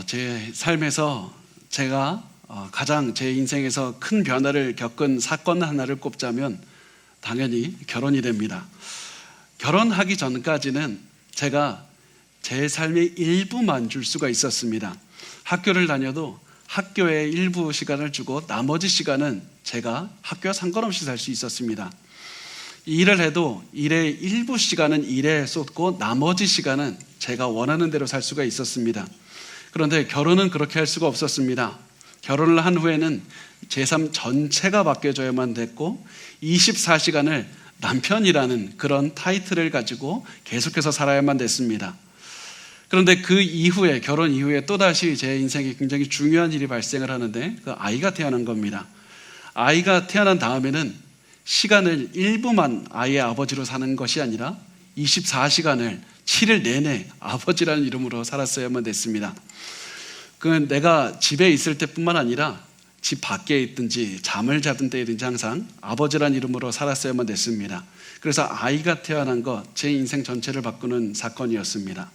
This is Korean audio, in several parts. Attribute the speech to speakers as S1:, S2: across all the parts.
S1: 제 삶에서 제가 가장 제 인생에서 큰 변화를 겪은 사건 하나를 꼽자면 당연히 결혼이 됩니다. 결혼하기 전까지는 제가 제 삶의 일부만 줄 수가 있었습니다. 학교를 다녀도 학교에 일부 시간을 주고 나머지 시간은 제가 학교와 상관없이 살 수 있었습니다. 일을 해도 일의 일부 시간은 일에 쏟고 나머지 시간은 제가 원하는 대로 살 수가 있었습니다. 그런데 결혼은 그렇게 할 수가 없었습니다. 결혼을 한 후에는 제 삶 전체가 바뀌어져야만 됐고 24시간을 남편이라는 그런 타이틀을 가지고 계속해서 살아야만 됐습니다. 그런데 그 이후에, 결혼 이후에 또다시 제 인생에 굉장히 중요한 일이 발생을 하는데 그 아이가 태어난 겁니다. 아이가 태어난 다음에는 시간을 일부만 아이의 아버지로 사는 것이 아니라 24시간을 7일 내내 아버지라는 이름으로 살았어야만 됐습니다. 내가 집에 있을 때뿐만 아니라 집 밖에 있든지 잠을 자던 때이든지 항상 아버지라는 이름으로 살았어야만 됐습니다. 그래서 아이가 태어난 것, 제 인생 전체를 바꾸는 사건이었습니다.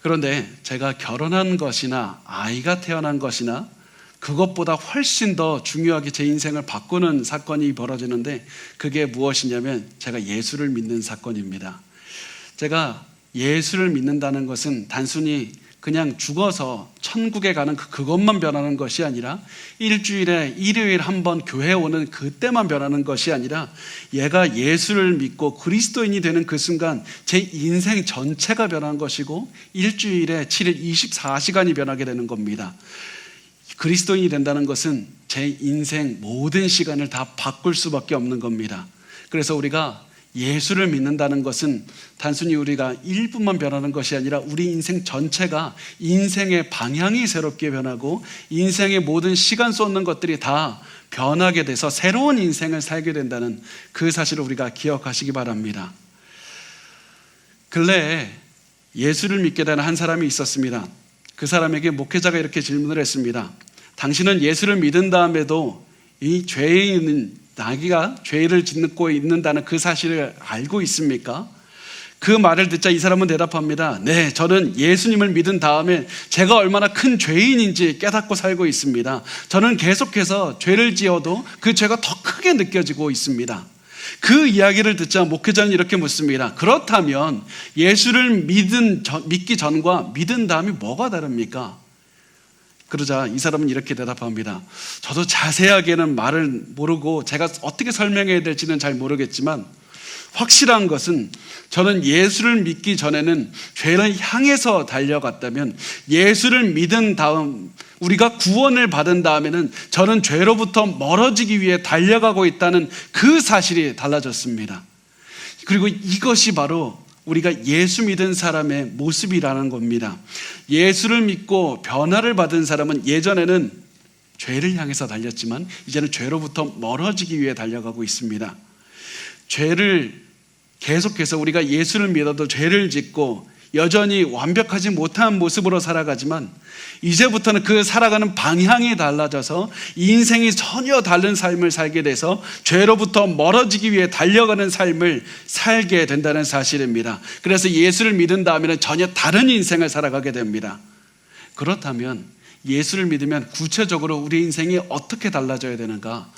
S1: 그런데 제가 결혼한 것이나 아이가 태어난 것이나 그것보다 훨씬 더 중요하게 제 인생을 바꾸는 사건이 벌어지는데 그게 무엇이냐면 제가 예수를 믿는 사건입니다. 제가 예수를 믿는다는 것은 단순히 그냥 죽어서 천국에 가는 그것만 변하는 것이 아니라 일주일에 일요일 한 번 교회 오는 그때만 변하는 것이 아니라 얘가 예수를 믿고 그리스도인이 되는 그 순간 제 인생 전체가 변한 것이고 일주일에 7일 24시간이 변하게 되는 겁니다. 그리스도인이 된다는 것은 제 인생 모든 시간을 다 바꿀 수밖에 없는 겁니다. 그래서 우리가 예수를 믿는다는 것은 단순히 우리가 일부만 변하는 것이 아니라 우리 인생 전체가 인생의 방향이 새롭게 변하고 인생의 모든 시간 쏟는 것들이 다 변하게 돼서 새로운 인생을 살게 된다는 그 사실을 우리가 기억하시기 바랍니다. 근래에 예수를 믿게 된 한 사람이 있었습니다. 그 사람에게 목회자가 이렇게 질문을 했습니다. 당신은 예수를 믿은 다음에도 이 죄인은 자기가 죄를 짓고 있는다는 그 사실을 알고 있습니까? 그 말을 듣자 이 사람은 대답합니다. 네, 저는 예수님을 믿은 다음에 제가 얼마나 큰 죄인인지 깨닫고 살고 있습니다. 저는 계속해서 죄를 지어도 그 죄가 더 크게 느껴지고 있습니다. 그 이야기를 듣자 목회자는 이렇게 묻습니다. 그렇다면 예수를 믿기 전과 믿은 다음이 뭐가 다릅니까? 그러자 이 사람은 이렇게 대답합니다. 저도 자세하게는 말을 모르고 제가 어떻게 설명해야 될지는 잘 모르겠지만 확실한 것은 저는 예수를 믿기 전에는 죄를 향해서 달려갔다면 예수를 믿은 다음 우리가 구원을 받은 다음에는 저는 죄로부터 멀어지기 위해 달려가고 있다는 그 사실이 달라졌습니다. 그리고 이것이 바로 우리가 예수 믿은 사람의 모습이라는 겁니다. 예수를 믿고 변화를 받은 사람은 예전에는 죄를 향해서 달렸지만 이제는 죄로부터 멀어지기 위해 달려가고 있습니다. 죄를 계속해서 우리가 예수를 믿어도 죄를 짓고 여전히 완벽하지 못한 모습으로 살아가지만 이제부터는 그 살아가는 방향이 달라져서 인생이 전혀 다른 삶을 살게 돼서 죄로부터 멀어지기 위해 달려가는 삶을 살게 된다는 사실입니다. 그래서 예수를 믿은 다음에는 전혀 다른 인생을 살아가게 됩니다. 그렇다면 예수를 믿으면 구체적으로 우리 인생이 어떻게 달라져야 되는가?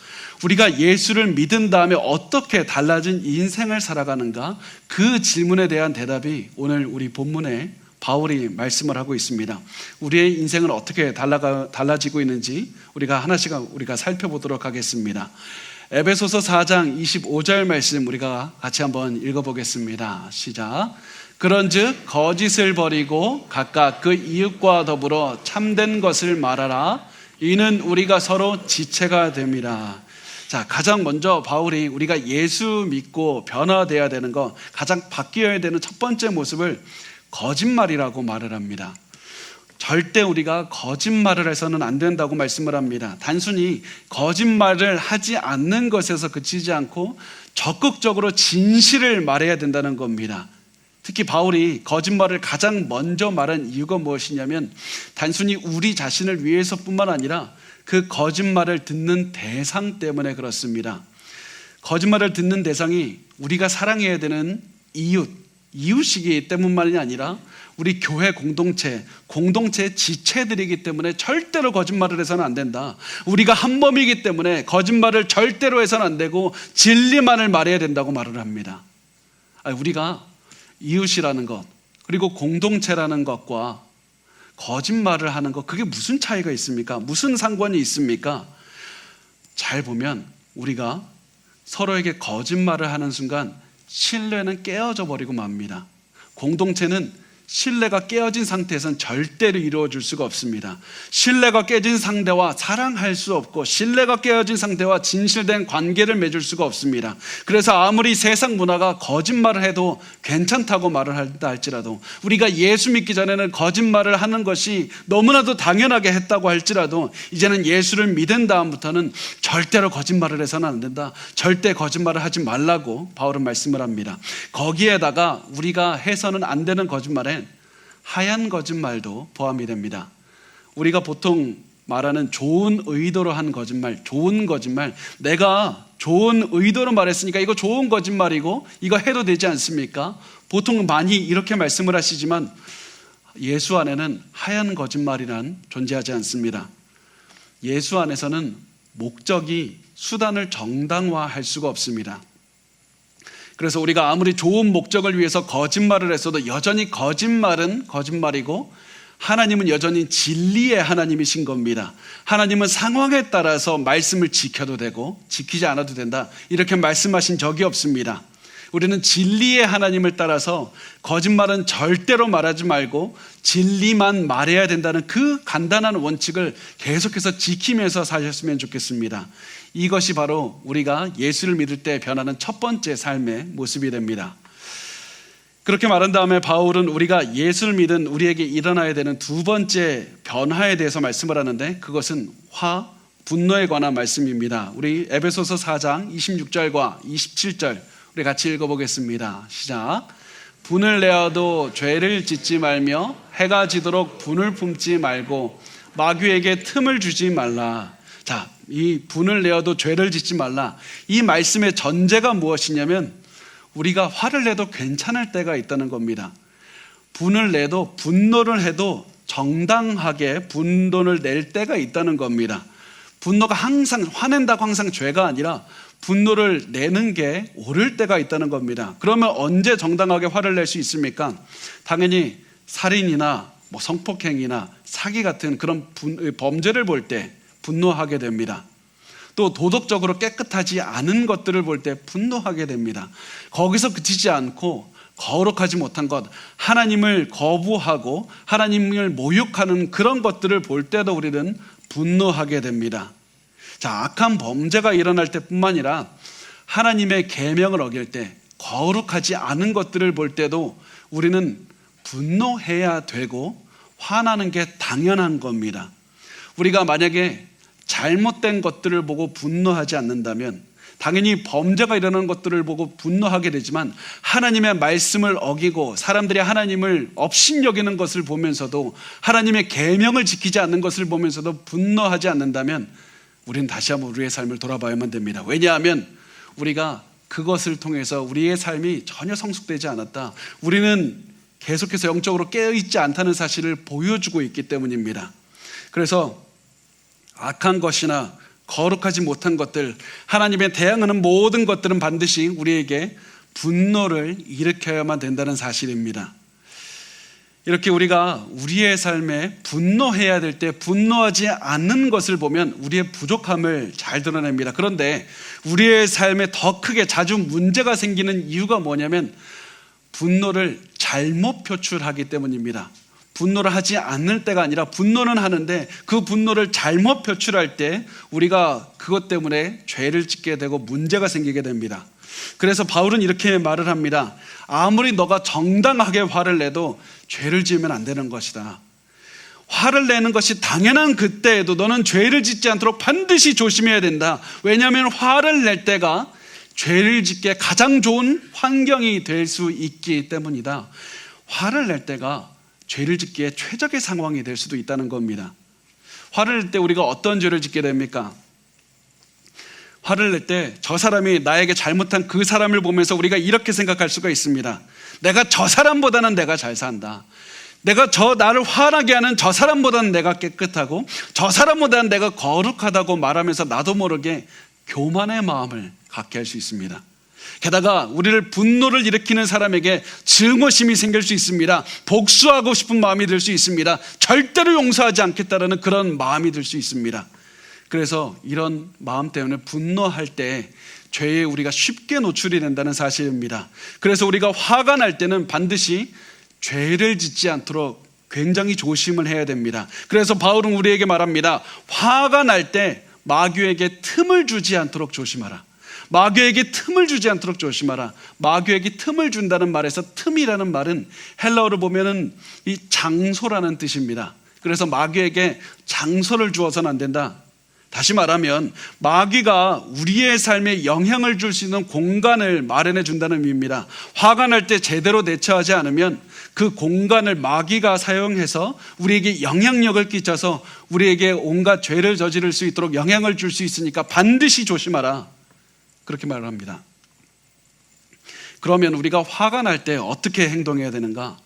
S1: 우리가 예수를 믿은 다음에 어떻게 달라진 인생을 살아가는가? 그 질문에 대한 대답이 오늘 우리 본문에 바울이 말씀을 하고 있습니다. 우리의 인생은 어떻게 달라지고 있는지 우리가 하나씩 살펴보도록 하겠습니다. 에베소서 4장 25절 말씀 우리가 같이 한번 읽어보겠습니다. 시작. 그런즉 거짓을 버리고 각각 그 이웃과 더불어 참된 것을 말하라. 이는 우리가 서로 지체가 됩니다. 자, 가장 먼저 바울이 우리가 예수 믿고 변화되어야 되는 거, 가장 바뀌어야 되는 첫 번째 모습을 거짓말이라고 말을 합니다. 절대 우리가 거짓말을 해서는 안 된다고 말씀을 합니다. 단순히 거짓말을 하지 않는 것에서 그치지 않고 적극적으로 진실을 말해야 된다는 겁니다. 특히 바울이 거짓말을 가장 먼저 말한 이유가 무엇이냐면 단순히 우리 자신을 위해서뿐만 아니라 그 거짓말을 듣는 대상 때문에 그렇습니다. 거짓말을 듣는 대상이 우리가 사랑해야 되는 이웃이기 때문만이 아니라 우리 교회 공동체의 지체들이기 때문에 절대로 거짓말을 해서는 안 된다. 우리가 한 몸이기 때문에 거짓말을 절대로 해서는 안 되고 진리만을 말해야 된다고 말을 합니다. 우리가 이웃이라는 것, 그리고 공동체라는 것과 거짓말을 하는 것, 그게 무슨 차이가 있습니까? 무슨 상관이 있습니까? 잘 보면 우리가 서로에게 거짓말을 하는 순간 신뢰는 깨어져 버리고 맙니다. 공동체는 신뢰가 깨어진 상태에서는 절대로 이루어질 수가 없습니다. 신뢰가 깨진 상대와 사랑할 수 없고, 신뢰가 깨어진 상대와 진실된 관계를 맺을 수가 없습니다. 그래서 아무리 세상 문화가 거짓말을 해도 괜찮다고 말을 한다 할지라도, 우리가 예수 믿기 전에는 거짓말을 하는 것이 너무나도 당연하게 했다고 할지라도, 이제는 예수를 믿은 다음부터는 절대로 거짓말을 해서는 안 된다, 절대 거짓말을 하지 말라고 바울은 말씀을 합니다. 거기에다가 우리가 해서는 안 되는 거짓말에 하얀 거짓말도 포함이 됩니다. 우리가 보통 말하는 좋은 의도로 한 거짓말, 좋은 거짓말, 내가 좋은 의도로 말했으니까 이거 좋은 거짓말이고 이거 해도 되지 않습니까? 보통 많이 이렇게 말씀을 하시지만 예수 안에는 하얀 거짓말이란 존재하지 않습니다. 예수 안에서는 목적이 수단을 정당화할 수가 없습니다. 그래서 우리가 아무리 좋은 목적을 위해서 거짓말을 했어도 여전히 거짓말은 거짓말이고, 하나님은 여전히 진리의 하나님이신 겁니다. 하나님은 상황에 따라서 말씀을 지켜도 되고 지키지 않아도 된다, 이렇게 말씀하신 적이 없습니다. 우리는 진리의 하나님을 따라서 거짓말은 절대로 말하지 말고 진리만 말해야 된다는 그 간단한 원칙을 계속해서 지키면서 사셨으면 좋겠습니다. 이것이 바로 우리가 예수를 믿을 때 변하는 첫 번째 삶의 모습이 됩니다. 그렇게 말한 다음에 바울은 우리가 예수를 믿은 우리에게 일어나야 되는 두 번째 변화에 대해서 말씀을 하는데, 그것은 분노에 관한 말씀입니다. 우리 에베소서 4장 26절과 27절 우리 같이 읽어보겠습니다. 시작. 분을 내어도 죄를 짓지 말며 해가 지도록 분을 품지 말고 마귀에게 틈을 주지 말라. 자, 이 분을 내어도 죄를 짓지 말라, 이 말씀의 전제가 무엇이냐면 우리가 화를 내도 괜찮을 때가 있다는 겁니다. 분을 내도, 분노를 해도 정당하게 분노를 낼 때가 있다는 겁니다. 분노가 항상, 화낸다고 항상 죄가 아니라 분노를 내는 게 옳을 때가 있다는 겁니다. 그러면 언제 정당하게 화를 낼 수 있습니까? 당연히 살인이나 성폭행이나 사기 같은 그런 범죄를 볼 때 분노하게 됩니다. 또 도덕적으로 깨끗하지 않은 것들을 볼 때 분노하게 됩니다. 거기서 그치지 않고 거룩하지 못한 것, 하나님을 거부하고 하나님을 모욕하는 그런 것들을 볼 때도 우리는 분노하게 됩니다. 자, 악한 범죄가 일어날 때뿐만 아니라 하나님의 계명을 어길 때, 거룩하지 않은 것들을 볼 때도 우리는 분노해야 되고 화나는 게 당연한 겁니다. 우리가 만약에 잘못된 것들을 보고 분노하지 않는다면 당연히 범죄가 일어나는 것들을 보고 분노하게 되지만, 하나님의 말씀을 어기고 사람들이 하나님을 업신여기는 것을 보면서도, 하나님의 계명을 지키지 않는 것을 보면서도 분노하지 않는다면 우리는 다시 한번 우리의 삶을 돌아봐야만 됩니다. 왜냐하면 우리가 그것을 통해서 우리의 삶이 전혀 성숙되지 않았다, 우리는 계속해서 영적으로 깨어있지 않다는 사실을 보여주고 있기 때문입니다. 그래서 악한 것이나 거룩하지 못한 것들, 하나님에 대항하는 모든 것들은 반드시 우리에게 분노를 일으켜야만 된다는 사실입니다. 이렇게 우리가 우리의 삶에 분노해야 될 때 분노하지 않는 것을 보면 우리의 부족함을 잘 드러냅니다. 그런데 우리의 삶에 더 크게 자주 문제가 생기는 이유가 뭐냐면 분노를 잘못 표출하기 때문입니다. 분노를 하지 않을 때가 아니라 분노는 하는데 그 분노를 잘못 표출할 때 우리가 그것 때문에 죄를 짓게 되고 문제가 생기게 됩니다. 그래서 바울은 이렇게 말을 합니다. 아무리 너가 정당하게 화를 내도 죄를 지으면 안 되는 것이다. 화를 내는 것이 당연한 그때에도 너는 죄를 짓지 않도록 반드시 조심해야 된다. 왜냐하면 화를 낼 때가 죄를 짓기에 가장 좋은 환경이 될 수 있기 때문이다. 화를 낼 때가 죄를 짓기에 최적의 상황이 될 수도 있다는 겁니다. 화를 낼 때 우리가 어떤 죄를 짓게 됩니까? 화를 낼 때 저 사람이 나에게 잘못한 그 사람을 보면서 우리가 이렇게 생각할 수가 있습니다. 내가 저 사람보다는 내가 잘 산다. 내가 나를 화나게 하는 저 사람보다는 내가 깨끗하고 저 사람보다는 내가 거룩하다고 말하면서 나도 모르게 교만의 마음을 갖게 할 수 있습니다. 게다가 우리를 분노를 일으키는 사람에게 증오심이 생길 수 있습니다. 복수하고 싶은 마음이 들 수 있습니다. 절대로 용서하지 않겠다라는 그런 마음이 들 수 있습니다. 그래서 이런 마음 때문에 분노할 때 죄에 우리가 쉽게 노출이 된다는 사실입니다. 그래서 우리가 화가 날 때는 반드시 죄를 짓지 않도록 굉장히 조심을 해야 됩니다. 그래서 바울은 우리에게 말합니다. 화가 날 때 마귀에게 틈을 주지 않도록 조심하라. 마귀에게 틈을 주지 않도록 조심하라. 마귀에게 틈을 준다는 말에서 틈이라는 말은 헬라어로 보면은 이 장소라는 뜻입니다. 그래서 마귀에게 장소를 주어서는 안 된다. 다시 말하면 마귀가 우리의 삶에 영향을 줄 수 있는 공간을 마련해 준다는 의미입니다. 화가 날 때 제대로 대처하지 않으면 그 공간을 마귀가 사용해서 우리에게 영향력을 끼쳐서 우리에게 온갖 죄를 저지를 수 있도록 영향을 줄 수 있으니까 반드시 조심하라. 그렇게 말을 합니다. 그러면 우리가 화가 날 때 어떻게 행동해야 되는가?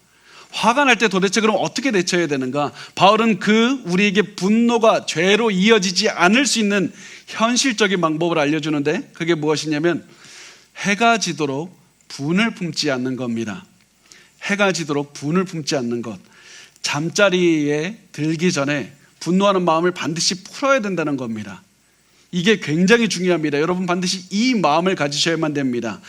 S1: 화가 날 때 도대체 그럼 어떻게 대처해야 되는가? 바울은 우리에게 분노가 죄로 이어지지 않을 수 있는 현실적인 방법을 알려주는데 그게 무엇이냐면 해가 지도록 분을 품지 않는 겁니다. 해가 지도록 분을 품지 않는 것. 잠자리에 들기 전에 분노하는 마음을 반드시 풀어야 된다는 겁니다. 이게 굉장히 중요합니다. 여러분 반드시 이 마음을 가지셔야만 됩니다.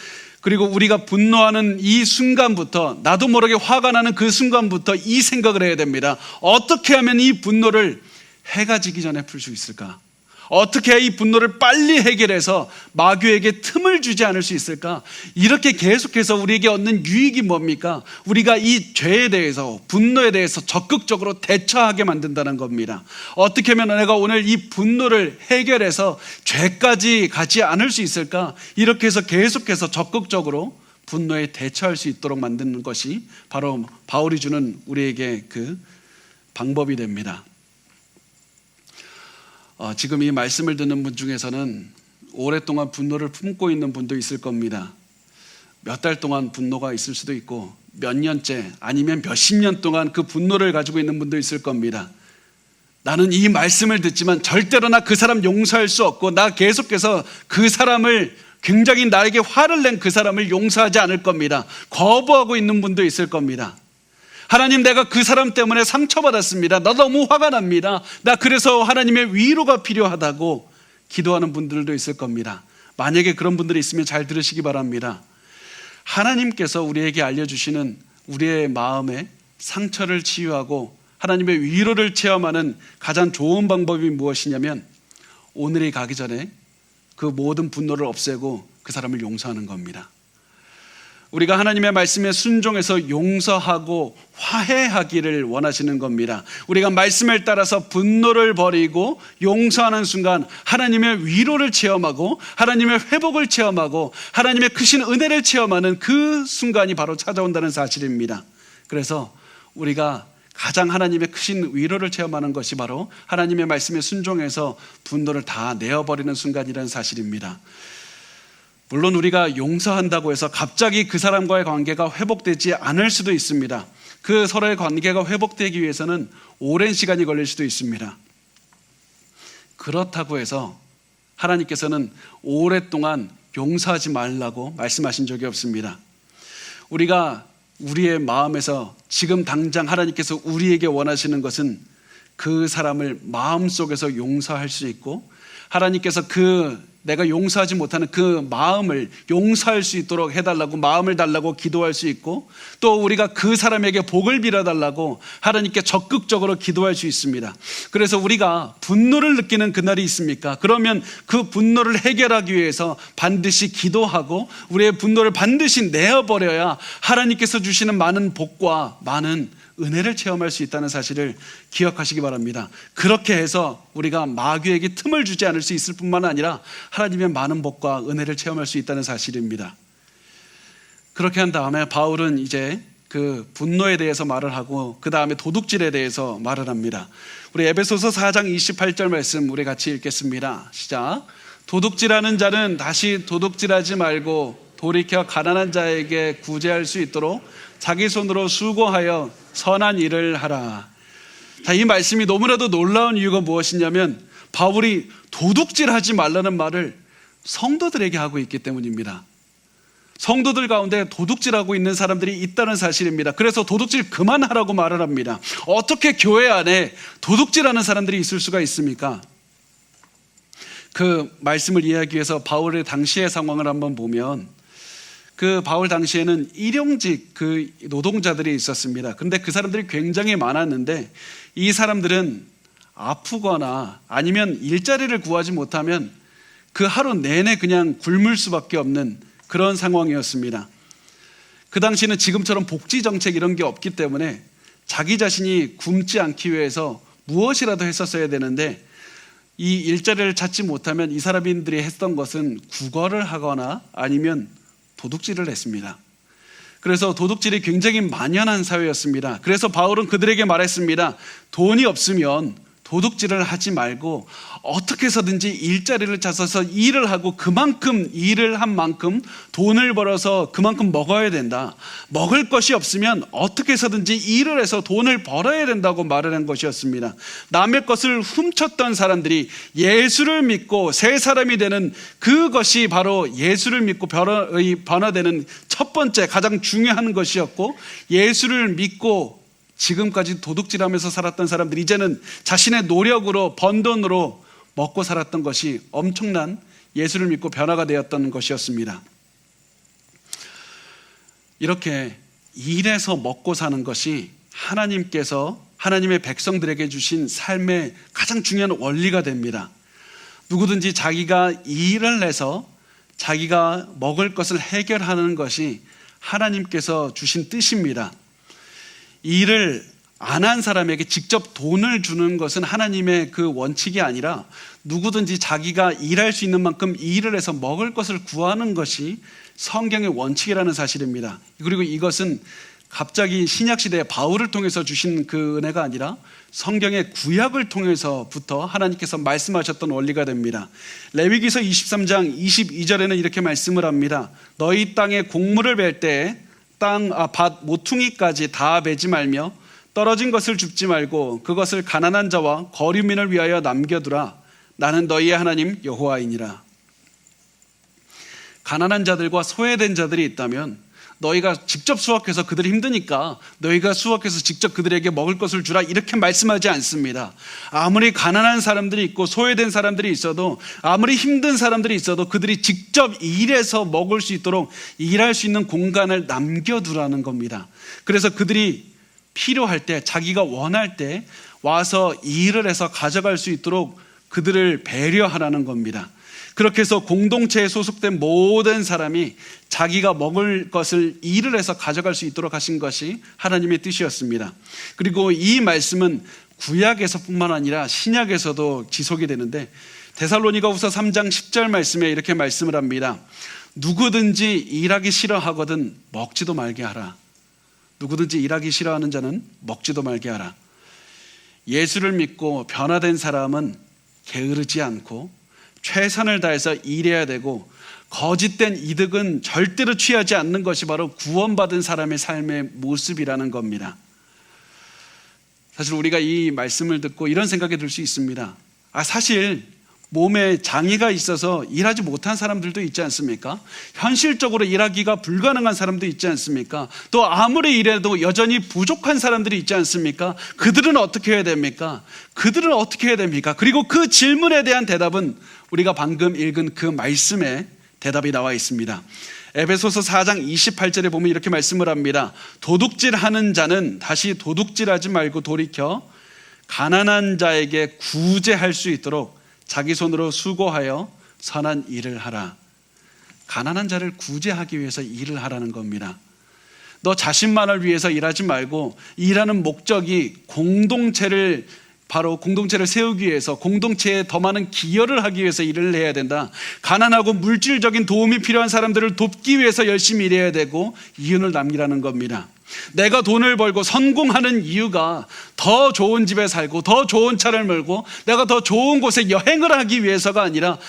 S1: 그리고 우리가 분노하는 이 순간부터 나도 모르게 화가 나는 그 순간부터 이 생각을 해야 됩니다. 어떻게 하면 이 분노를 해가 지기 전에 풀 수 있을까? 어떻게 해야 이 분노를 빨리 해결해서 마귀에게 틈을 주지 않을 수 있을까? 이렇게 계속해서 우리에게 얻는 유익이 뭡니까? 우리가 이 죄에 대해서 분노에 대해서 적극적으로 대처하게 만든다는 겁니다. 어떻게 하면 내가 오늘 이 분노를 해결해서 죄까지 가지 않을 수 있을까? 이렇게 해서 계속해서 적극적으로 분노에 대처할 수 있도록 만드는 것이 바로 바울이 주는 우리에게 그 방법이 됩니다. 지금 이 말씀을 듣는 분 중에서는 오랫동안 분노를 품고 있는 분도 있을 겁니다. 몇 달 동안 분노가 있을 수도 있고 몇 년째 아니면 몇십 년 동안 그 분노를 가지고 있는 분도 있을 겁니다. 나는 이 말씀을 듣지만 절대로 나 그 사람 용서할 수 없고 나 계속해서 그 사람을 굉장히 나에게 화를 낸 그 사람을 용서하지 않을 겁니다. 거부하고 있는 분도 있을 겁니다. 하나님, 내가 그 사람 때문에 상처받았습니다. 나 너무 화가 납니다. 나 그래서 하나님의 위로가 필요하다고 기도하는 분들도 있을 겁니다. 만약에 그런 분들이 있으면 잘 들으시기 바랍니다. 하나님께서 우리에게 알려주시는 우리의 마음에 상처를 치유하고 하나님의 위로를 체험하는 가장 좋은 방법이 무엇이냐면 오늘이 가기 전에 그 모든 분노를 없애고 그 사람을 용서하는 겁니다. 우리가 하나님의 말씀에 순종해서 용서하고 화해하기를 원하시는 겁니다. 우리가 말씀을 따라서 분노를 버리고 용서하는 순간 하나님의 위로를 체험하고 하나님의 회복을 체험하고 하나님의 크신 은혜를 체험하는 그 순간이 바로 찾아온다는 사실입니다. 그래서 우리가 가장 하나님의 크신 위로를 체험하는 것이 바로 하나님의 말씀에 순종해서 분노를 다 내어버리는 순간이라는 사실입니다. 물론 우리가 용서한다고 해서 갑자기 그 사람과의 관계가 회복되지 않을 수도 있습니다. 그 서로의 관계가 회복되기 위해서는 오랜 시간이 걸릴 수도 있습니다. 그렇다고 해서 하나님께서는 오랫동안 용서하지 말라고 말씀하신 적이 없습니다. 우리가 우리의 마음에서 지금 당장 하나님께서 우리에게 원하시는 것은 그 사람을 마음속에서 용서할 수 있고 하나님께서 내가 용서하지 못하는 그 마음을 용서할 수 있도록 해달라고 마음을 달라고 기도할 수 있고 또 우리가 그 사람에게 복을 빌어달라고 하나님께 적극적으로 기도할 수 있습니다. 그래서 우리가 분노를 느끼는 그날이 있습니까? 그러면 그 분노를 해결하기 위해서 반드시 기도하고 우리의 분노를 반드시 내어버려야 하나님께서 주시는 많은 복과 많은 은혜를 체험할 수 있다는 사실을 기억하시기 바랍니다. 그렇게 해서 우리가 마귀에게 틈을 주지 않을 수 있을 뿐만 아니라 하나님의 많은 복과 은혜를 체험할 수 있다는 사실입니다. 그렇게 한 다음에 바울은 이제 그 분노에 대해서 말을 하고 그 다음에 도둑질에 대해서 말을 합니다. 우리 에베소서 4장 28절 말씀 우리 같이 읽겠습니다. 시작. 도둑질하는 자는 다시 도둑질하지 말고 돌이켜 가난한 자에게 구제할 수 있도록 자기 손으로 수고하여 선한 일을 하라. 자, 이 말씀이 너무나도 놀라운 이유가 무엇이냐면 바울이 도둑질하지 말라는 말을 성도들에게 하고 있기 때문입니다. 성도들 가운데 도둑질하고 있는 사람들이 있다는 사실입니다. 그래서 도둑질 그만하라고 말을 합니다. 어떻게 교회 안에 도둑질하는 사람들이 있을 수가 있습니까? 그 말씀을 이해하기 위해서 바울의 당시의 상황을 한번 보면, 그 바울 당시에는 일용직 그 노동자들이 있었습니다. 그런데 그 사람들이 굉장히 많았는데 이 사람들은 아프거나 아니면 일자리를 구하지 못하면 그 하루 내내 그냥 굶을 수밖에 없는 그런 상황이었습니다. 그 당시에는 지금처럼 복지 정책 이런 게 없기 때문에 자기 자신이 굶지 않기 위해서 무엇이라도 했었어야 되는데, 이 일자리를 찾지 못하면 이 사람들이 했던 것은 구걸을 하거나 아니면 도둑질을 했습니다. 그래서 도둑질이 굉장히 만연한 사회였습니다. 그래서 바울은 그들에게 말했습니다. 돈이 없으면 도둑질을 하지 말고 어떻게 해서든지 일자리를 찾아서 일을 하고 그만큼 일을 한 만큼 돈을 벌어서 그만큼 먹어야 된다. 먹을 것이 없으면 어떻게 해서든지 일을 해서 돈을 벌어야 된다고 말을 한 것이었습니다. 남의 것을 훔쳤던 사람들이 예수를 믿고 새 사람이 되는 그것이 바로 예수를 믿고 변화되는 첫 번째 가장 중요한 것이었고, 예수를 믿고 지금까지 도둑질하면서 살았던 사람들이 이제는 자신의 노력으로 번 돈으로 먹고 살았던 것이 엄청난 예수를 믿고 변화가 되었던 것이었습니다. 이렇게 일해서 먹고 사는 것이 하나님께서 하나님의 백성들에게 주신 삶의 가장 중요한 원리가 됩니다. 누구든지 자기가 일을 해서 자기가 먹을 것을 해결하는 것이 하나님께서 주신 뜻입니다. 일을 안 한 사람에게 직접 돈을 주는 것은 하나님의 그 원칙이 아니라 누구든지 자기가 일할 수 있는 만큼 일을 해서 먹을 것을 구하는 것이 성경의 원칙이라는 사실입니다. 그리고 이것은 갑자기 신약시대에 바울을 통해서 주신 그 은혜가 아니라 성경의 구약을 통해서부터 하나님께서 말씀하셨던 원리가 됩니다. 레위기서 23장 22절에는 이렇게 말씀을 합니다. 너희 땅에 곡물을 벨 때에 밭 모퉁이까지 다 베지 말며 떨어진 것을 줍지 말고 그것을 가난한 자와 거류민을 위하여 남겨두라. 나는 너희의 하나님 여호와이니라. 가난한 자들과 소외된 자들이 있다면 너희가 직접 수확해서 그들이 힘드니까 너희가 수확해서 직접 그들에게 먹을 것을 주라 이렇게 말씀하지 않습니다. 아무리 가난한 사람들이 있고 소외된 사람들이 있어도, 아무리 힘든 사람들이 있어도 그들이 직접 일해서 먹을 수 있도록 일할 수 있는 공간을 남겨두라는 겁니다. 그래서 그들이 필요할 때, 자기가 원할 때 와서 일을 해서 가져갈 수 있도록 그들을 배려하라는 겁니다. 그렇게 해서 공동체에 소속된 모든 사람이 자기가 먹을 것을 일을 해서 가져갈 수 있도록 하신 것이 하나님의 뜻이었습니다. 그리고 이 말씀은 구약에서뿐만 아니라 신약에서도 지속이 되는데, 데살로니가후서 3장 10절 말씀에 이렇게 말씀을 합니다. 누구든지 일하기 싫어하거든 먹지도 말게 하라. 누구든지 일하기 싫어하는 자는 먹지도 말게 하라. 예수를 믿고 변화된 사람은 게으르지 않고 최선을 다해서 일해야 되고, 거짓된 이득은 절대로 취하지 않는 것이 바로 구원받은 사람의 삶의 모습이라는 겁니다. 사실 우리가 이 말씀을 듣고 이런 생각이 들 수 있습니다. 사실 몸에 장애가 있어서 일하지 못한 사람들도 있지 않습니까? 현실적으로 일하기가 불가능한 사람도 있지 않습니까? 또 아무리 일해도 여전히 부족한 사람들이 있지 않습니까? 그들은 어떻게 해야 됩니까? 그들은 어떻게 해야 됩니까? 그리고 그 질문에 대한 대답은 우리가 방금 읽은 그 말씀에 대답이 나와 있습니다. 에베소서 4장 28절에 보면 이렇게 말씀을 합니다. 도둑질하는 자는 다시 도둑질하지 말고 돌이켜 가난한 자에게 구제할 수 있도록 자기 손으로 수고하여 선한 일을 하라. 가난한 자를 구제하기 위해서 일을 하라는 겁니다. 너 자신만을 위해서 일하지 말고 일하는 목적이 공동체를 세우기 위해서, 공동체에 더 많은 기여를 하기 위해서 일을 해야 된다. 가난하고 물질적인 도움이 필요한 사람들을 돕기 위해서 열심히 일해야 되고 이윤을 남기라는 겁니다. 내가 돈을 벌고 성공하는 이유가 더 좋은 집에 살고 더 좋은 차를 몰고 내가 더 좋은 곳에 여행을 하기 위해서가 아니라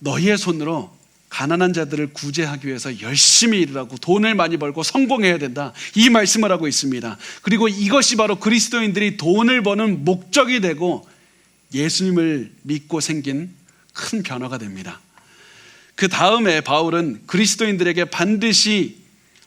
S1: 너희의 손으로 가난한 자들을 구제하기 위해서 열심히 일하고 돈을 많이 벌고 성공해야 된다, 이 말씀을 하고 있습니다. 그리고 이것이 바로 그리스도인들이 돈을 버는 목적이 되고 예수님을 믿고 생긴 큰 변화가 됩니다. 그 다음에 바울은 그리스도인들에게 반드시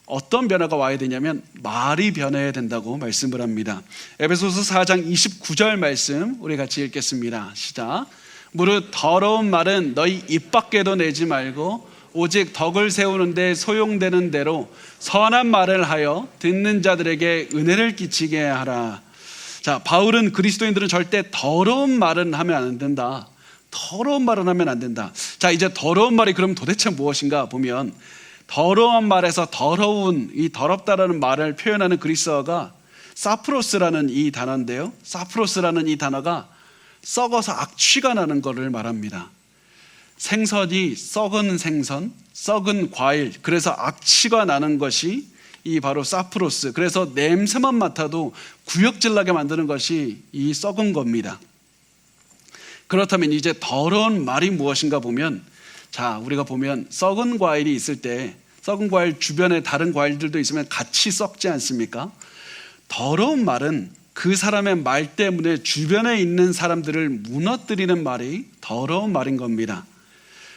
S1: 어떤 변화가 와야 되냐면 말이 변해야 된다고 말씀을 합니다. 에베소서 4장 29절 말씀 우리 같이 읽겠습니다. 시작. 무릇 더러운 말은 너희 입 밖에도 내지 말고 오직 덕을 세우는데 소용되는 대로 선한 말을 하여 듣는 자들에게 은혜를 끼치게 하라. 자, 바울은 그리스도인들은 절대 더러운 말은 하면 안 된다. 더러운 말은 하면 안 된다. 자, 이제 더러운 말이 그럼 도대체 무엇인가 보면, 더러운 말에서 더러운, 이 더럽다라는 말을 표현하는 그리스어가 사프로스라는 이 단어인데요, 사프로스라는 이 단어가 썩어서 악취가 나는 것을 말합니다. 생선이 썩은 생선, 썩은 과일, 그래서 악취가 나는 것이 이 바로 사프로스, 그래서 냄새만 맡아도 구역질 나게 만드는 것이 이 썩은 겁니다. 그렇다면 이제 더러운 말이 무엇인가 보면, 자, 우리가 보면 썩은 과일이 있을 때 썩은 과일 주변에 다른 과일들도 있으면 같이 썩지 않습니까? 더러운 말은 그 사람의 말 때문에 주변에 있는 사람들을 무너뜨리는 말이 더러운 말인 겁니다.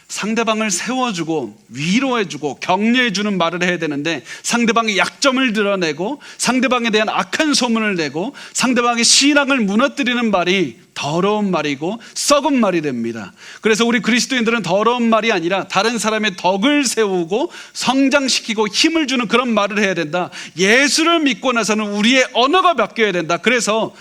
S1: 상대방을 세워주고 위로해주고 격려해주는 말을 해야 되는데 상대방의 약점을 드러내고 상대방에 대한 악한 소문을 내고 상대방의 신앙을 무너뜨리는 말이 더러운 말이고 썩은 말이 됩니다. 그래서 우리 그리스도인들은 더러운 말이 아니라 다른 사람의 덕을 세우고 성장시키고 힘을 주는 그런 말을 해야 된다. 예수를 믿고 나서는 우리의 언어가 바뀌어야 된다. 그래서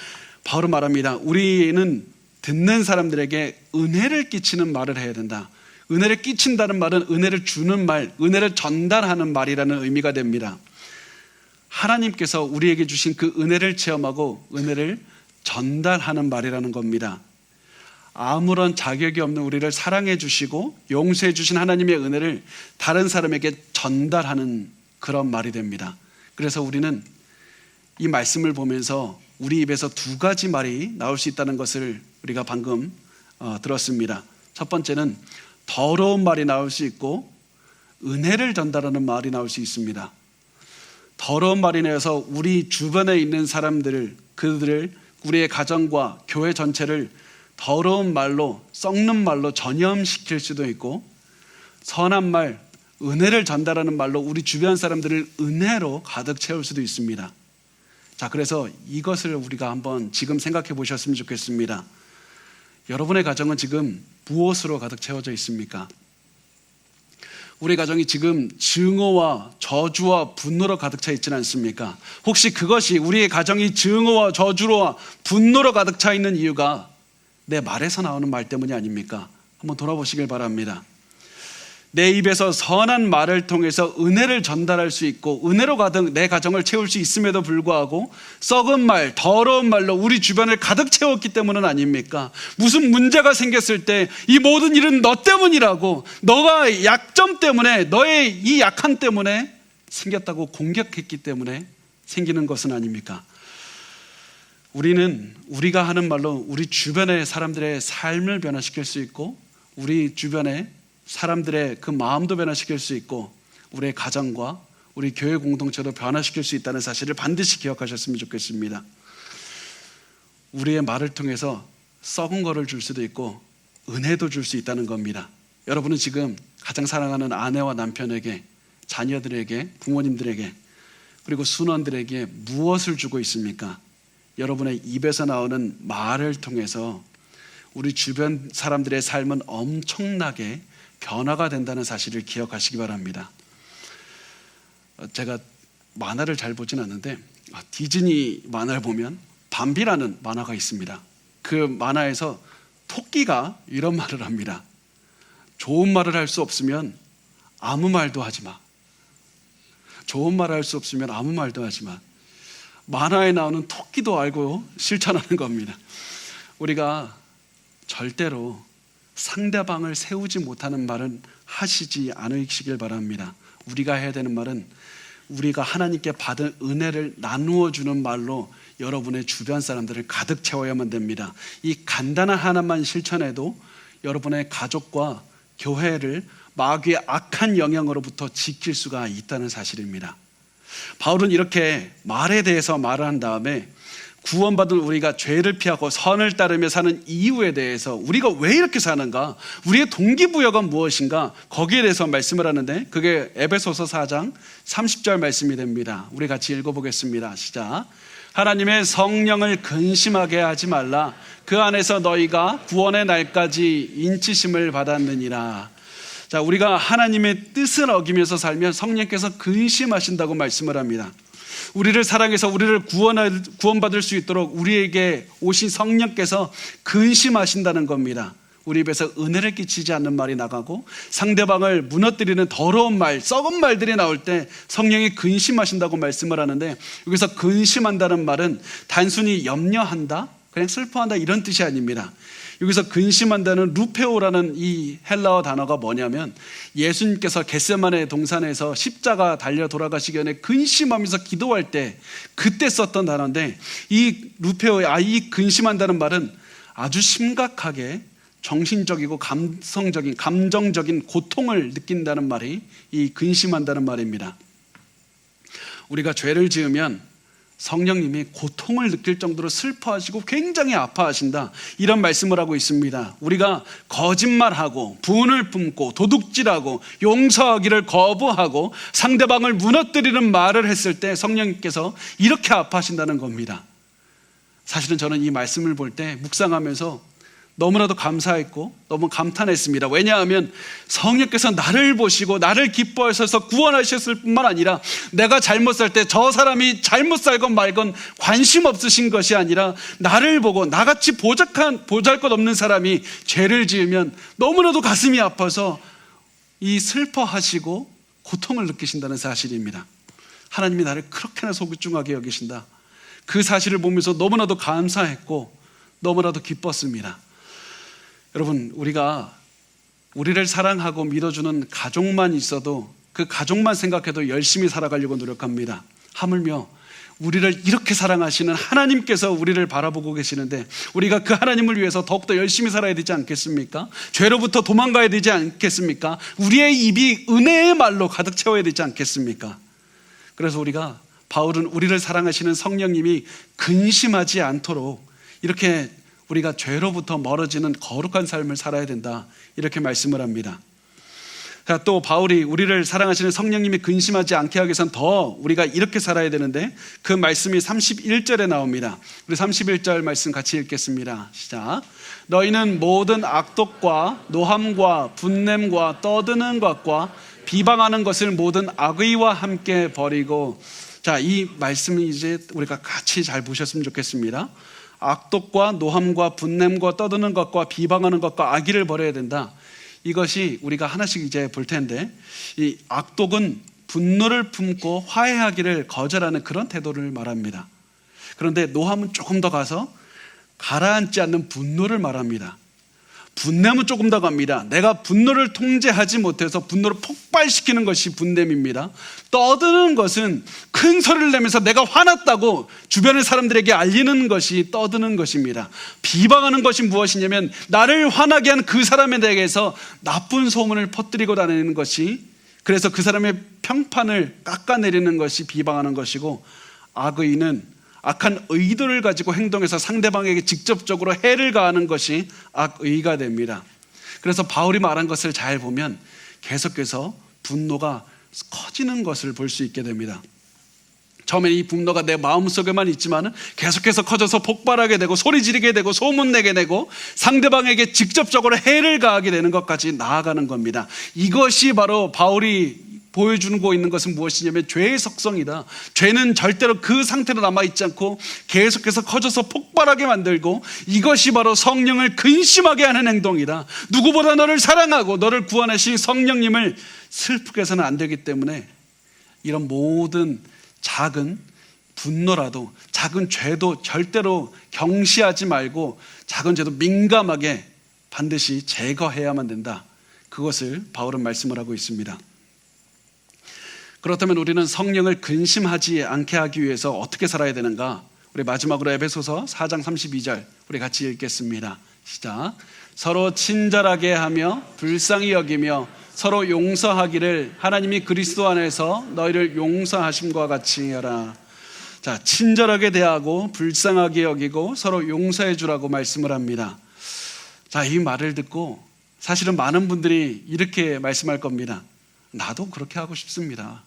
S1: 바울은 말합니다. 우리는 듣는 사람들에게 은혜를 끼치는 말을 해야 된다. 은혜를 끼친다는 말은 은혜를 주는 말, 은혜를 전달하는 말이라는 의미가 됩니다. 하나님께서 우리에게 주신 그 은혜를 체험하고 은혜를 전달하는 말이라는 겁니다. 아무런 자격이 없는 우리를 사랑해 주시고 용서해 주신 하나님의 은혜를 다른 사람에게 전달하는 그런 말이 됩니다. 그래서 우리는 이 말씀을 보면서 우리 입에서 두 가지 말이 나올 수 있다는 것을 우리가 방금 들었습니다. 첫 번째는 더러운 말이 나올 수 있고 은혜를 전달하는 말이 나올 수 있습니다. 더러운 말이 나서 우리 주변에 있는 사람들을, 그들을, 우리의 가정과 교회 전체를 더러운 말로, 썩는 말로 전염시킬 수도 있고, 선한 말, 은혜를 전달하는 말로 우리 주변 사람들을 은혜로 가득 채울 수도 있습니다. 자, 그래서 이것을 우리가 한번 지금 생각해 보셨으면 좋겠습니다. 여러분의 가정은 지금 무엇으로 가득 채워져 있습니까? 우리 가정이 지금 증오와 저주와 분노로 가득 차 있지는 않습니까? 혹시 그것이, 우리의 가정이 증오와 저주와 분노로 가득 차 있는 이유가 내 말에서 나오는 말 때문이 아닙니까? 한번 돌아보시길 바랍니다. 내 입에서 선한 말을 통해서 은혜를 전달할 수 있고 은혜로 가득 내 가정을 채울 수 있음에도 불구하고 썩은 말, 더러운 말로 우리 주변을 가득 채웠기 때문은 아닙니까? 무슨 문제가 생겼을 때 이 모든 일은 너 때문이라고, 너가 약점 때문에, 너의 이 약한 때문에 생겼다고 공격했기 때문에 생기는 것은 아닙니까? 우리는 우리가 하는 말로 우리 주변의 사람들의 삶을 변화시킬 수 있고 우리 주변의 사람들의 그 마음도 변화시킬 수 있고 우리의 가정과 우리 교회 공동체도 변화시킬 수 있다는 사실을 반드시 기억하셨으면 좋겠습니다. 우리의 말을 통해서 썩은 거를 줄 수도 있고 은혜도 줄 수 있다는 겁니다. 여러분은 지금 가장 사랑하는 아내와 남편에게, 자녀들에게, 부모님들에게, 그리고 순원들에게 무엇을 주고 있습니까? 여러분의 입에서 나오는 말을 통해서 우리 주변 사람들의 삶은 엄청나게 변화가 된다는 사실을 기억하시기 바랍니다. 제가 만화를 잘 보진 않는데 디즈니 만화를 보면 밤비라는 만화가 있습니다. 그 만화에서 토끼가 이런 말을 합니다. 좋은 말을 할 수 없으면 아무 말도 하지 마. 좋은 말을 할 수 없으면 아무 말도 하지 마. 만화에 나오는 토끼도 알고 실천하는 겁니다. 우리가 절대로 상대방을 세우지 못하는 말은 하시지 않으시길 바랍니다. 우리가 해야 되는 말은 우리가 하나님께 받은 은혜를 나누어 주는 말로 여러분의 주변 사람들을 가득 채워야만 됩니다. 이 간단한 하나만 실천해도 여러분의 가족과 교회를 마귀의 악한 영향으로부터 지킬 수가 있다는 사실입니다. 바울은 이렇게 말에 대해서 말을 한 다음에 구원받은 우리가 죄를 피하고 선을 따르며 사는 이유에 대해서 우리가 왜 이렇게 사는가, 우리의 동기부여가 무엇인가, 거기에 대해서 말씀을 하는데 그게 에베소서 4장 30절 말씀이 됩니다. 우리 같이 읽어보겠습니다. 시작. 하나님의 성령을 근심하게 하지 말라. 그 안에서 너희가 구원의 날까지 인치심을 받았느니라. 자, 우리가 하나님의 뜻을 어기면서 살면 성령께서 근심하신다고 말씀을 합니다. 우리를 사랑해서 우리를 구원받을 수 있도록 우리에게 오신 성령께서 근심하신다는 겁니다. 우리 입에서 은혜를 끼치지 않는 말이 나가고 상대방을 무너뜨리는 더러운 말, 썩은 말들이 나올 때 성령이 근심하신다고 말씀을 하는데, 여기서 근심한다는 말은 단순히 염려한다, 그냥 슬퍼한다 이런 뜻이 아닙니다. 여기서 근심한다는 루페오라는 이 헬라어 단어가 뭐냐면, 예수님께서 겟세마네 동산에서 십자가 달려 돌아가시기 전에 근심하면서 기도할 때 그때 썼던 단어인데, 이 루페오, 이 근심한다는 말은 아주 심각하게 정신적이고 감정적인 고통을 느낀다는 말이 이 근심한다는 말입니다. 우리가 죄를 지으면 성령님이 고통을 느낄 정도로 슬퍼하시고 굉장히 아파하신다, 이런 말씀을 하고 있습니다. 우리가 거짓말하고 분을 품고 도둑질하고 용서하기를 거부하고 상대방을 무너뜨리는 말을 했을 때 성령님께서 이렇게 아파하신다는 겁니다. 사실은 저는 이 말씀을 볼 때 묵상하면서 너무나도 감사했고 너무 감탄했습니다. 왜냐하면 성령께서 나를 보시고 나를 기뻐하셔서 구원하셨을 뿐만 아니라 내가 잘못 살 때 저 사람이 잘못 살건 말건 관심 없으신 것이 아니라 나를 보고 나같이 보잘것없는 사람이 죄를 지으면 너무나도 가슴이 아파서 이 슬퍼하시고 고통을 느끼신다는 사실입니다. 하나님이 나를 그렇게나 소중하게 여기신다, 그 사실을 보면서 너무나도 감사했고 너무나도 기뻤습니다. 여러분, 우리가 우리를 사랑하고 믿어주는 가족만 있어도 그 가족만 생각해도 열심히 살아가려고 노력합니다. 하물며 우리를 이렇게 사랑하시는 하나님께서 우리를 바라보고 계시는데 우리가 그 하나님을 위해서 더욱더 열심히 살아야 되지 않겠습니까? 죄로부터 도망가야 되지 않겠습니까? 우리의 입이 은혜의 말로 가득 채워야 되지 않겠습니까? 그래서 바울은 우리를 사랑하시는 성령님이 근심하지 않도록 이렇게 우리가 죄로부터 멀어지는 거룩한 삶을 살아야 된다, 이렇게 말씀을 합니다. 또 바울이 우리를 사랑하시는 성령님이 근심하지 않게 하기 위해서는 더 우리가 이렇게 살아야 되는데 그 말씀이 31절에 나옵니다. 우리 31절 말씀 같이 읽겠습니다. 시작. 너희는 모든 악독과 노함과 분냄과 떠드는 것과 비방하는 것을 모든 악의와 함께 버리고. 자, 이 말씀이 이제 우리가 같이 잘 보셨으면 좋겠습니다. 악독과 노함과 분냄과 떠드는 것과 비방하는 것과 악의를 버려야 된다. 이것이 우리가 하나씩 이제 볼 텐데, 이 악독은 분노를 품고 화해하기를 거절하는 그런 태도를 말합니다. 그런데 노함은 조금 더 가서 가라앉지 않는 분노를 말합니다. 분냄은 조금 더 갑니다. 내가 분노를 통제하지 못해서 분노를 폭발시키는 것이 분냄입니다. 떠드는 것은 큰 소리를 내면서 내가 화났다고 주변의 사람들에게 알리는 것이 떠드는 것입니다. 비방하는 것이 무엇이냐면 나를 화나게 한 그 사람에 대해서 나쁜 소문을 퍼뜨리고 다니는 것이, 그래서 그 사람의 평판을 깎아내리는 것이 비방하는 것이고, 악의는 악한 의도를 가지고 행동해서 상대방에게 직접적으로 해를 가하는 것이 악의가 됩니다. 그래서 바울이 말한 것을 잘 보면 계속해서 분노가 커지는 것을 볼 수 있게 됩니다. 처음에 이 분노가 내 마음속에만 있지만 계속해서 커져서 폭발하게 되고 소리 지르게 되고 소문내게 되고 상대방에게 직접적으로 해를 가하게 되는 것까지 나아가는 겁니다. 이것이 바로 바울이 보여주고 있는 것은 무엇이냐면 죄의 속성이다. 죄는 절대로 그 상태로 남아있지 않고 계속해서 커져서 폭발하게 만들고, 이것이 바로 성령을 근심하게 하는 행동이다. 누구보다 너를 사랑하고 너를 구원하신 성령님을 슬프게 해서는 안 되기 때문에 이런 모든 작은 분노라도 작은 죄도 절대로 경시하지 말고 작은 죄도 민감하게 반드시 제거해야만 된다. 그것을 바울은 말씀을 하고 있습니다. 그렇다면 우리는 성령을 근심하지 않게 하기 위해서 어떻게 살아야 되는가? 우리 마지막으로 에베소서 4장 32절 우리 같이 읽겠습니다. 시작. 서로 친절하게 하며 불쌍히 여기며 서로 용서하기를 하나님이 그리스도 안에서 너희를 용서하심과 같이 하라. 자, 친절하게 대하고 불쌍하게 여기고 서로 용서해 주라고 말씀을 합니다. 자, 이 말을 듣고 사실은 많은 분들이 이렇게 말씀할 겁니다. 나도 그렇게 하고 싶습니다.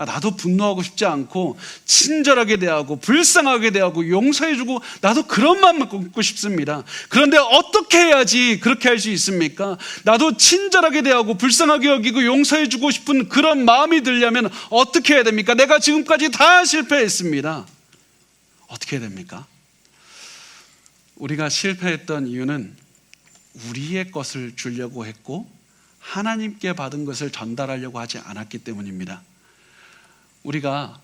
S1: 나도 분노하고 싶지 않고 친절하게 대하고 불쌍하게 대하고 용서해주고 나도 그런 마음만 갖고 싶습니다. 그런데 어떻게 해야지 그렇게 할 수 있습니까? 나도 친절하게 대하고 불쌍하게 여기고 용서해주고 싶은 그런 마음이 들려면 어떻게 해야 됩니까? 내가 지금까지 다 실패했습니다. 어떻게 해야 됩니까? 우리가 실패했던 이유는 우리의 것을 주려고 했고 하나님께 받은 것을 전달하려고 하지 않았기 때문입니다. 우리가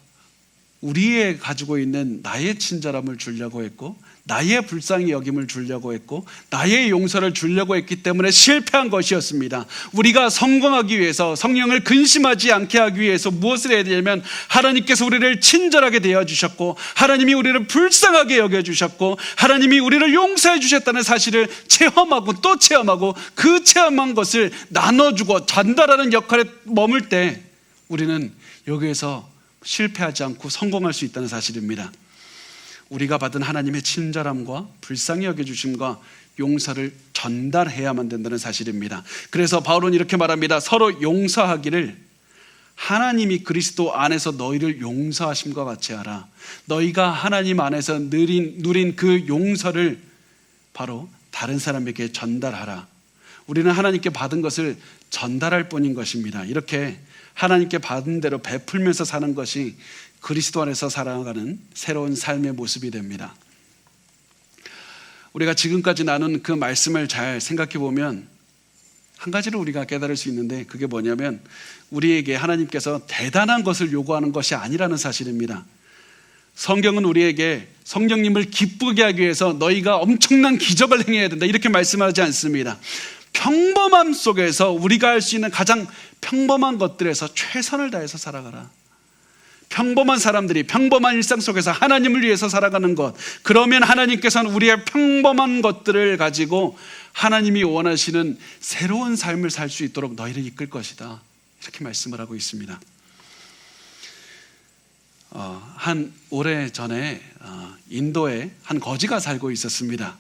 S1: 우리의 가지고 있는 나의 친절함을 주려고 했고 나의 불쌍히 여김을 주려고 했고 나의 용서를 주려고 했기 때문에 실패한 것이었습니다. 우리가 성공하기 위해서 성령을 근심하지 않게 하기 위해서 무엇을 해야 되냐면 하나님께서 우리를 친절하게 대해주셨고 하나님이 우리를 불쌍하게 여겨주셨고 하나님이 우리를 용서해 주셨다는 사실을 체험하고 또 체험하고 그 체험한 것을 나눠주고 전달하는 역할에 머물 때 우리는 여기에서 실패하지 않고 성공할 수 있다는 사실입니다. 우리가 받은 하나님의 친절함과 불쌍히 여겨주심과 용서를 전달해야만 된다는 사실입니다. 그래서 바울은 이렇게 말합니다. 서로 용서하기를 하나님이 그리스도 안에서 너희를 용서하심과 같이 하라. 너희가 하나님 안에서 누린 그 용서를 바로 다른 사람에게 전달하라. 우리는 하나님께 받은 것을 전달할 뿐인 것입니다. 이렇게 하나님께 받은 대로 베풀면서 사는 것이 그리스도 안에서 살아가는 새로운 삶의 모습이 됩니다. 우리가 지금까지 나눈 그 말씀을 잘 생각해 보면 한 가지를 우리가 깨달을 수 있는데 그게 뭐냐면 우리에게 하나님께서 대단한 것을 요구하는 것이 아니라는 사실입니다. 성경은 우리에게 성령님을 기쁘게 하기 위해서 너희가 엄청난 기적을 행해야 된다 이렇게 말씀하지 않습니다. 평범함 속에서 우리가 할 수 있는 가장 평범한 것들에서 최선을 다해서 살아가라. 평범한 사람들이 평범한 일상 속에서 하나님을 위해서 살아가는 것, 그러면 하나님께서는 우리의 평범한 것들을 가지고 하나님이 원하시는 새로운 삶을 살 수 있도록 너희를 이끌 것이다 이렇게 말씀을 하고 있습니다. 한 오래전에 인도에 한 거지가 살고 있었습니다.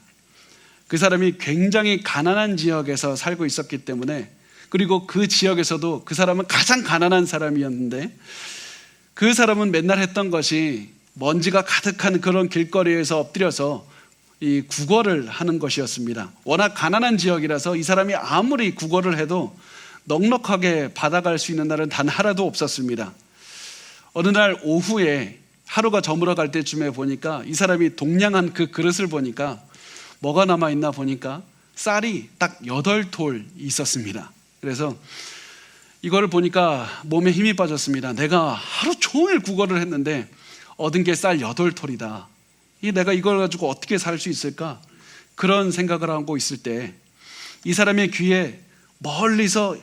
S1: 그 사람이 굉장히 가난한 지역에서 살고 있었기 때문에, 그리고 그 지역에서도 그 사람은 가장 가난한 사람이었는데 그 사람은 맨날 했던 것이 먼지가 가득한 그런 길거리에서 엎드려서 이 구걸을 하는 것이었습니다. 워낙 가난한 지역이라서 이 사람이 아무리 구걸을 해도 넉넉하게 받아갈 수 있는 날은 단 하나도 없었습니다. 어느 날 오후에 하루가 저물어 갈 때쯤에 보니까 이 사람이 동냥한 그 그릇을 보니까 뭐가 남아있나 보니까 쌀이 딱 8돌 있었습니다. 그래서 이거를 보니까 몸에 힘이 빠졌습니다. 내가 하루 종일 구걸을 했는데 얻은 게 쌀 8톨이다. 내가 이걸 가지고 어떻게 살 수 있을까? 그런 생각을 하고 있을 때 이 사람의 귀에 멀리서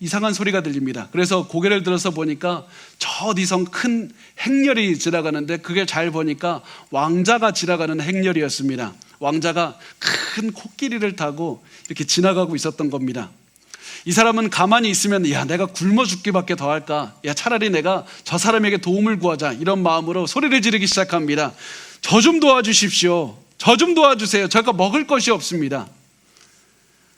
S1: 이상한 소리가 들립니다. 그래서 고개를 들어서 보니까 저 어디서 큰 행렬이 지나가는데 그게 잘 보니까 왕자가 지나가는 행렬이었습니다. 왕자가 큰 코끼리를 타고 이렇게 지나가고 있었던 겁니다. 이 사람은 가만히 있으면 내가 굶어 죽기밖에 더 할까? 차라리 내가 저 사람에게 도움을 구하자 이런 마음으로 소리를 지르기 시작합니다. 저 좀 도와주십시오. 저 좀 도와주세요. 제가 먹을 것이 없습니다.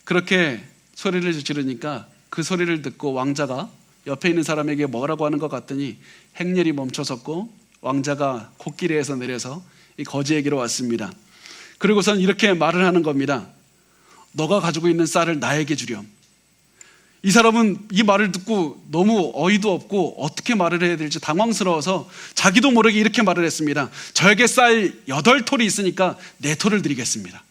S1: 그렇게 소리를 지르니까 그 소리를 듣고 왕자가 옆에 있는 사람에게 뭐라고 하는 것 같더니 행렬이 멈춰섰고 왕자가 코끼리에서 내려서 이 거지에게로 왔습니다. 그리고선 이렇게 말을 하는 겁니다. 너가 가지고 있는 쌀을 나에게 주렴. 이 사람은 이 말을 듣고 너무 어이도 없고 어떻게 말을 해야 될지 당황스러워서 자기도 모르게 이렇게 말을 했습니다. 저에게 쌀 8톨이 있으니까 4톨을 드리겠습니다.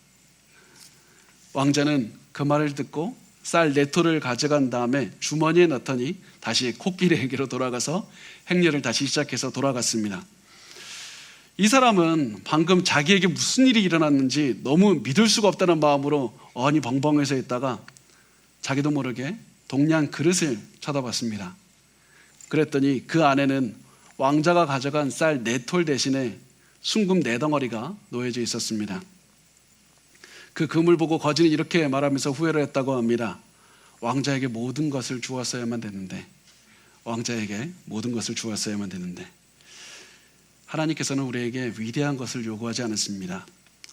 S1: 왕자는 그 말을 듣고 쌀 4톨을 가져간 다음에 주머니에 넣더니 다시 코끼리에게로 돌아가서 행렬을 다시 시작해서 돌아갔습니다. 이 사람은 방금 자기에게 무슨 일이 일어났는지 너무 믿을 수가 없다는 마음으로 어안이 벙벙해서 있다가 자기도 모르게 동양 그릇을 쳐다봤습니다. 그랬더니 그 안에는 왕자가 가져간 쌀 4톨 대신에 순금 4덩어리가 놓여져 있었습니다. 그 금을 보고 거지는 이렇게 말하면서 후회를 했다고 합니다. 왕자에게 모든 것을 주었어야만 되는데, 왕자에게 모든 것을 주었어야만 되는데, 하나님께서는 우리에게 위대한 것을 요구하지 않았습니다.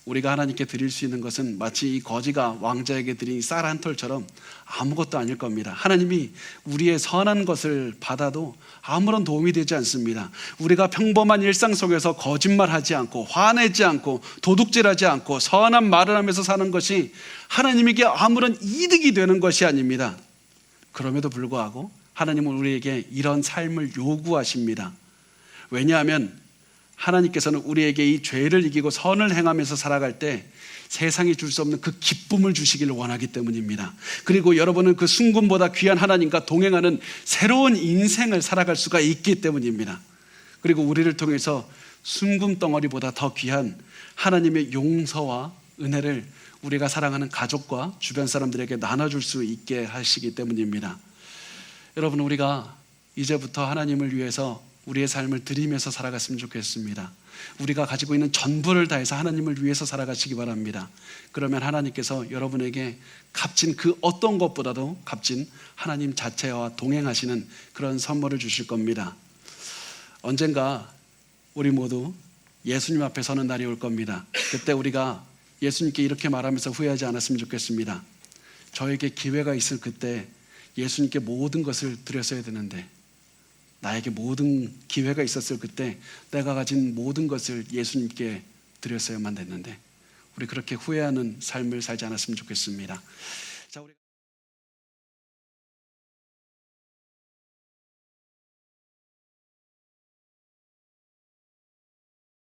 S1: 우리가 하나님께 드릴 수 있는 것은 마치 이 거지가 왕자에게 드린 쌀 한 톨처럼 아무것도 아닐 겁니다. 하나님이 우리의 선한 것을 받아도 아무런 도움이 되지 않습니다. 우리가 평범한 일상 속에서 거짓말하지 않고 화내지 않고 도둑질하지 않고 선한 말을 하면서 사는 것이 하나님에게 아무런 이득이 되는 것이 아닙니다. 그럼에도 불구하고 하나님은 우리에게 이런 삶을 요구하십니다. 왜냐하면 하나님께서는 우리에게 이 죄를 이기고 선을 행하면서 살아갈 때 세상이 줄 수 없는 그 기쁨을 주시기를 원하기 때문입니다. 그리고 여러분은 그 순금보다 귀한 하나님과 동행하는 새로운 인생을 살아갈 수가 있기 때문입니다. 그리고 우리를 통해서 순금 덩어리보다 더 귀한 하나님의 용서와 은혜를 우리가 사랑하는 가족과 주변 사람들에게 나눠줄 수 있게 하시기 때문입니다. 여러분, 우리가 이제부터 하나님을 위해서 우리의 삶을 드리면서 살아갔으면 좋겠습니다. 우리가 가지고 있는 전부를 다해서 하나님을 위해서 살아가시기 바랍니다. 그러면 하나님께서 여러분에게 값진 그 어떤 것보다도 값진 하나님 자체와 동행하시는 그런 선물을 주실 겁니다. 언젠가 우리 모두 예수님 앞에 서는 날이 올 겁니다. 그때 우리가 예수님께 이렇게 말하면서 후회하지 않았으면 좋겠습니다. 저에게 기회가 있을 그때 예수님께 모든 것을 드렸어야 되는데, 나에게 모든 기회가 있었을 그때 내가 가진 모든 것을 예수님께 드렸어야만 됐는데, 우리 그렇게 후회하는 삶을 살지 않았으면 좋겠습니다. 자, 우리